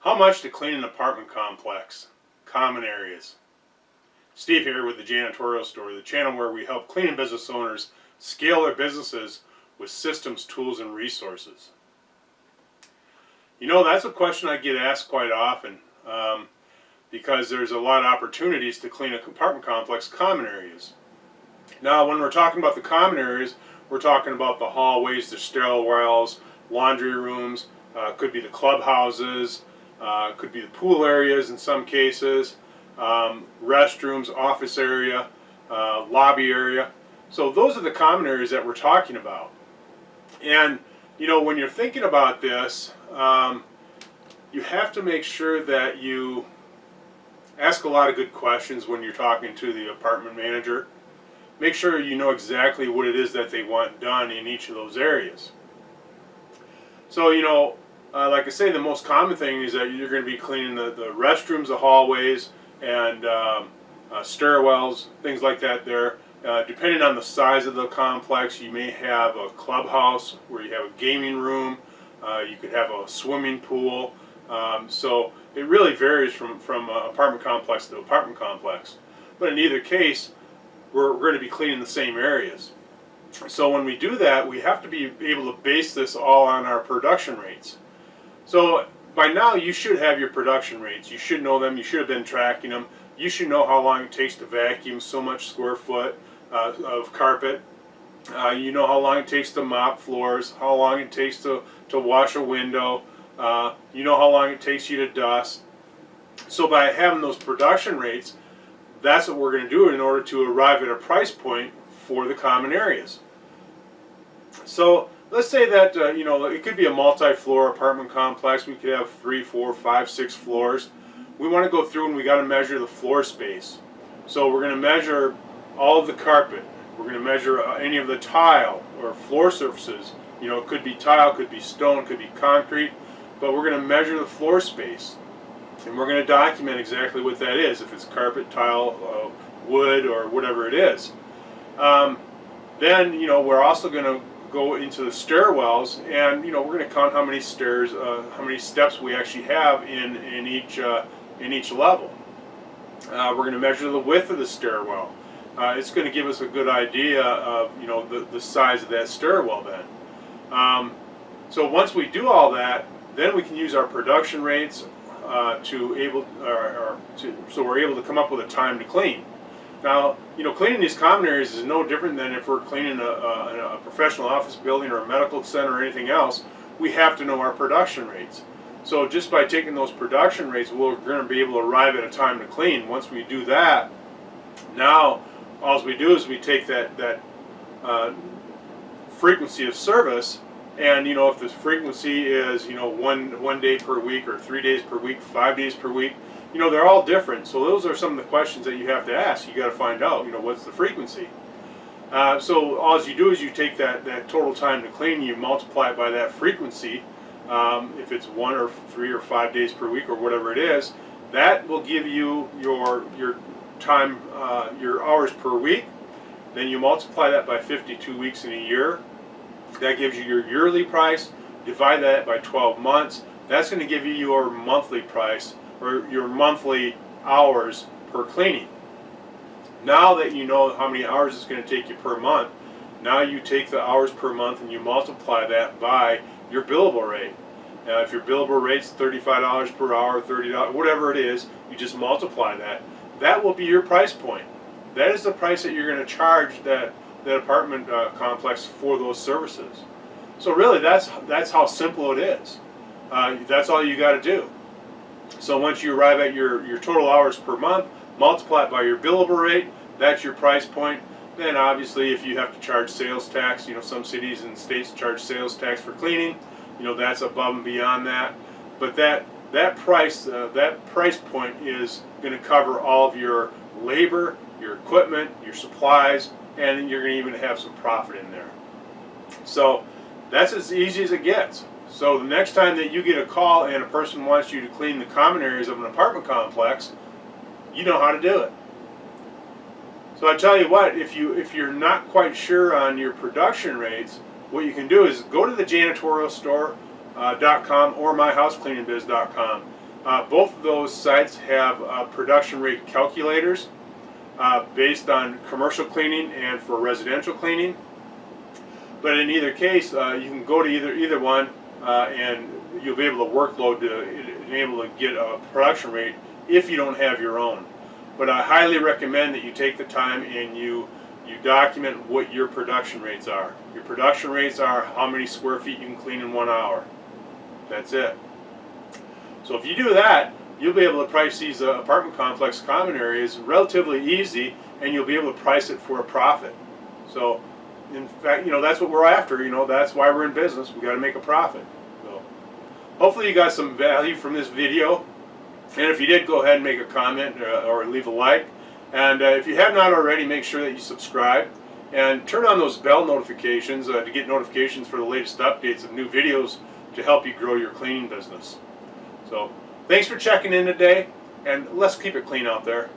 How much to clean an apartment complex? Common areas. Steve here with the Janitorial Store, the channel where we help cleaning business owners scale their businesses with systems, tools, and resources. You know, that's a question I get asked quite often because there's a lot of opportunities to clean an apartment complex common areas. Now, when we're talking about the common areas, we're talking about the hallways, the stairwells, laundry rooms, could be the clubhouses, could be the pool areas in some cases, restrooms, office area, lobby area. So those are the common areas that we're talking about. And you know, when you're thinking about this, you have to make sure that you ask a lot of good questions when you're talking to the apartment manager. Make sure you know exactly what it is that they want done in each of those areas. So, you know, like I say, the most common thing is that you're going to be cleaning the restrooms, the hallways, and stairwells, things like that there. Depending on the size of the complex, you may have a clubhouse where you have a gaming room. You could have a swimming pool. So it really varies from apartment complex to apartment complex. But in either case, we're going to be cleaning the same areas. So when we do that, we have to be able to base this all on our production rates. So by now you should have your production rates. You should know them. You should have been tracking them. You should know how long it takes to vacuum so much square foot of carpet. You know how long it takes to mop floors, how long it takes to wash a window. You know how long it takes you to dust. So by having those production rates, that's what we're going to do in order to arrive at a price point for the common areas. So let's say that you know, it could be a multi-floor apartment complex. We could have 3, 4, 5, 6 floors. We want to go through and we got to measure the floor space. So we're going to measure all of the carpet. We're going to measure any of the tile or floor surfaces. You know, it could be tile, could be stone, could be concrete, but we're going to measure the floor space. And we're going to document exactly what that is, if it's carpet, tile, wood, or whatever it is. Then, you know, we're also going to go into the stairwells, and you know, we're going to count how many stairs, how many steps we actually have in each level. We're going to measure the width of the stairwell. It's going to give us a good idea of, you know, the size of that stairwell then. So once we do all that, then we can use our production rates so we're able to come up with a time to clean. Now, you know, cleaning these common areas is no different than if we're cleaning a professional office building or a medical center or anything else. We have to know our production rates. So just by taking those production rates, we're going to be able to arrive at a time to clean. Once we do that, now all we do is we take that frequency of service, and you know, if the frequency is, you know, one day per week, or 3 days per week, 5 days per week, you know, they're all different. So those are some of the questions that you have to ask. You got to find out, you know, what's the frequency. So all you do is you take that total time to clean, you multiply it by that frequency. If it's 1 or 3 or 5 days per week or whatever it is, that will give you your time, your hours per week. Then you multiply that by 52 weeks in a year. That gives you your yearly price. Divide that by 12 months. That's going to give you your monthly price, or your monthly hours per cleaning. Now that you know how many hours it's going to take you per month, now you take the hours per month and you multiply that by your billable rate. If your billable rate's $35 per hour, $30, whatever it is, you just multiply that. That will be your price point. That is the price that you're going to charge that apartment complex for those services. So really, that's how simple it is. That's all you got to do. So once you arrive at your total hours per month, multiply it by your billable rate. That's your price point. Then obviously, if you have to charge sales tax, you know, some cities and states charge sales tax for cleaning. You know, that's above and beyond that. But that price point is going to cover all of your labor, your equipment, your supplies, and you're going to even have some profit in there. So that's as easy as it gets. So the next time that you get a call and a person wants you to clean the common areas of an apartment complex, you know how to do it. So I tell you what, if you're not quite sure on your production rates, what you can do is go to the janitorialstore.com or myhousecleaningbiz.com Both of those sites have production rate calculators based on commercial cleaning and for residential cleaning. But in either case, you can go to either one and you'll be able to workload to enable to get a production rate if you don't have your own. But I highly recommend that you take the time and you document what your production rates are. Your production rates are how many square feet you can clean in 1 hour. That's it. So if you do that, you'll be able to price these apartment complex common areas relatively easy, and you'll be able to price it for a profit. So in fact, that's what we're after. That's why we're in business. We got to make a profit. So hopefully you got some value from this video. And if you did, go ahead and make a comment or leave a like. And if you have not already, make sure that you subscribe and turn on those bell notifications to get notifications for the latest updates of new videos to help you grow your cleaning business. So thanks for checking in today, and let's keep it clean out there.